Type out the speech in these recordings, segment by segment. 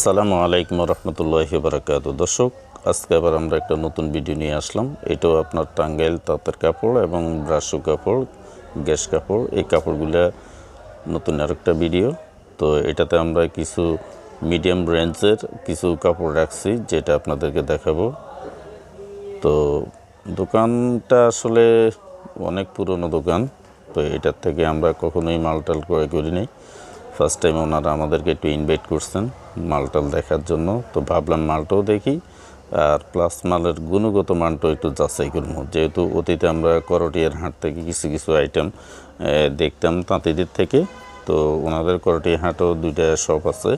আসসালামু আলাইকুম রহমতুল্লাহি বারাকাতুহু। দর্শক, আজকে আবার আমরা একটা নতুন ভিডিও নিয়ে আসলাম। এটাও আপনার টাঙ্গাইল তাঁতের কাপড় এবং ব্রাশু কাপড়, গ্যাস কাপড়, এই কাপড়গুলা নতুন আরেকটা ভিডিও। তো এটাতে আমরা কিছু মিডিয়াম রেঞ্জের কিছু কাপড় রাখছি, যেটা আপনাদেরকে দেখাবো। তো দোকানটা আসলে অনেক পুরনো দোকান, তো এটার থেকে আমরা কখনোই মালটাল ক্রয় করি নাই। ফার্স্ট টাইম ওনারা আমাদেরকে একটু ইনভাইট করছেন মালটাল দেখার জন্য। তো ভাবলাম মালটাও দেখি, আর প্লাস মালের গুণগত মানটাও একটু যাচাই করব। যেহেতু অতীতে আমরা করটিয়ার হাট থেকে কিছু কিছু আইটেম দেখতাম তাঁতিদের থেকে, তো ওনাদের করটিয়া হাটও দুইটা শপ আছে।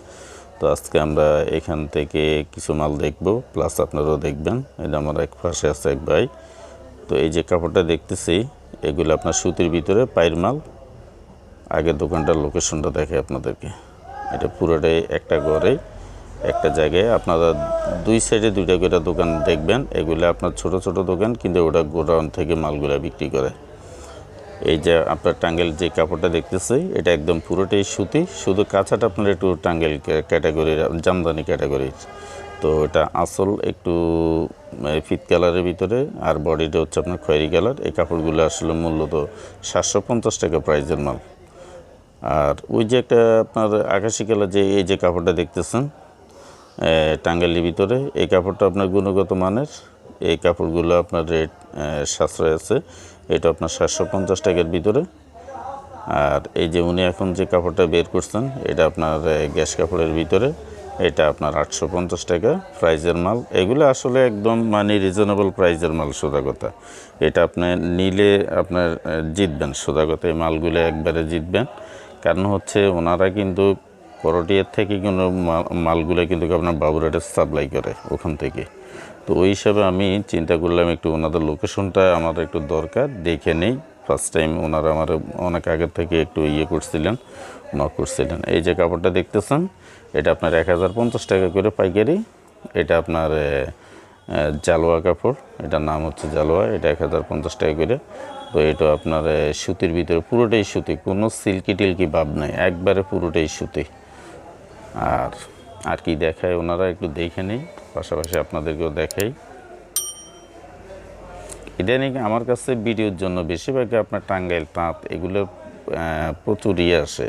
তো আজকে আমরা এখান থেকে কিছু মাল দেখব, প্লাস আপনারাও দেখবেন। এটা আমার এক পাশে আছে এক ভাই। তো এই যে কাপড়টা দেখতেছি, এগুলো আপনার সুতির ভিতরে পায়ের মাল। আগের দোকানটার লোকেশনটা দেখে আপনাদেরকে। এটা পুরোটাই একটা ঘরে একটা জায়গায়, আপনারা দুই সাইডে দুইটা করে দোকান দেখবেন। এগুলো আপনার ছোট ছোট দোকান, কিন্তু ওটা গোডাউন থেকে মালগুলা বিক্রি করে। এই যে আপনার টাঙ্গাইল যে কাপড়টা দেখতেছি, এটা একদম পুরোটাই সুতি, শুধু কাঁচাটা আপনার একটু টাঙ্গাইল ক্যাটাগরির, জামদানি ক্যাটাগরির। তো এটা আসল একটু ফিট কালারের ভিতরে, আর বডিটা হচ্ছে আপনার খয়েরি কালার। এই কাপড়গুলো আসলে মূল্য তো 750 টাকা প্রাইজের মাল। আর ওই যে একটা আপনার আকাশি কালার যে এই যে কাপড়টা দেখতেছেন টাঙ্গাইলের ভিতরে, এই কাপড়টা আপনার গুণগত মানের। এই কাপড়গুলো আপনার রেট সাশ্রয় আছে। এটা আপনার 750 টাকার ভিতরে। আর এই যে উনি এখন যে কাপড়টা বের করছেন, এটা আপনার গ্যাস কাপড়ের ভিতরে। এটা আপনার 850 টাকা প্রাইজের মাল। এগুলো আসলে একদম মানে রিজনেবল প্রাইজের মাল, সোজা কথা। এটা আপনি নিলে আপনার জিতবেন, সোজা কথা। এই মালগুলো একবারে জিতবেন। কারণ হচ্ছে ওনারা কিন্তু করটিয়ার থেকে কিন্তু মালগুলো কিন্তু আপনার বাবুরহাটে সাপ্লাই করে ওখান থেকে। তো ওই হিসাবে আমি চিন্তা করলাম একটু ওনাদের লোকেশনটা আমার একটু দরকার, দেখে নেই। ফার্স্ট টাইম ওনারা আমার অনেক আগের থেকে একটু করছিলেন, নক করছিলেন। এই যে কাপড়টা দেখতেছেন, এটা আপনার 1050 টাকা করে পাইকারি। এটা আপনার জালোয়া কাপড়, এটার নাম হচ্ছে জালোয়া। এটা 1050 টাকা করে। তো এটা আপনার সুতির ভিতরে, পুরোটাই সুতি, কোনো সিল্কি টিল্কি ভাব নাই, একবারে পুরোটাই সুতি। আর কি দেখায় ওনারা একটু দেখে নেই, পাশাপাশি আপনাদেরকেও দেখাই। ইদানিং আমার কাছে ভিডিওর জন্য বেশিরভাগই আপনার টাঙ্গাইল তাঁত এগুলো প্রচুর আসে।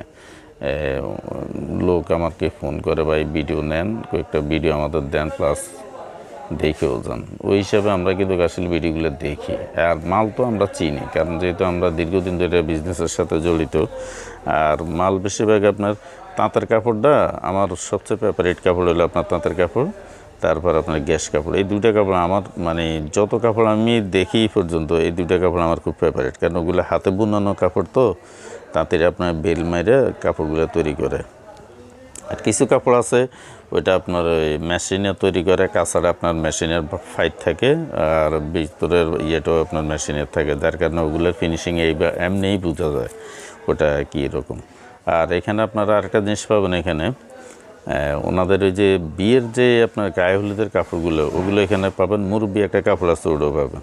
লোক আমাকে ফোন করে, ভাই ভিডিও নেন, কয়েকটা ভিডিও আমাদের দেন, প্লাস দেখেও যান। ওই হিসাবে আমরা কিন্তু আসলে ভিডিওগুলো দেখি। আর মাল তো আমরা চিনি, কারণ যেহেতু আমরা দীর্ঘদিন ধরে বিজনেসের সাথে জড়িত। আর মাল বেশিরভাগ আপনার তাঁতের কাপড়টা আমার সবচেয়ে ফেভারিট কাপড় হলো আপনার তাঁতের কাপড়, তারপর আপনার গ্যাস কাপড়। এই দুইটা কাপড় আমার মানে যত কাপড় আমি দেখি পর্যন্ত, এই দুইটা কাপড় আমার খুব ফেভারিট। কারণ ওগুলো হাতে বুনানো কাপড়, তো তাঁতের আপনার বেল মাইরে কাপড়গুলো তৈরি করে। আর কিছু কাপড় আছে ওইটা আপনার ওই মেশিনে তৈরি করে, কাঁচাটা আপনার মেশিনের ফাইট থাকে, আর ভিতরের ইয়েটাও আপনার মেশিনের থাকে, যার কারণে ওগুলোর ফিনিশিং এমনিই বোঝা যায় ওটা কী রকম। আর এখানে আপনারা আরেকটা জিনিস পাবেন, এখানে ওনাদের ওই যে বিয়ের যে আপনার গায়ে হলুদের কাপড়গুলো, ওগুলো এখানে পাবেন। মুরব্বি একটা কাপড় আছে, ওটাও পাবেন।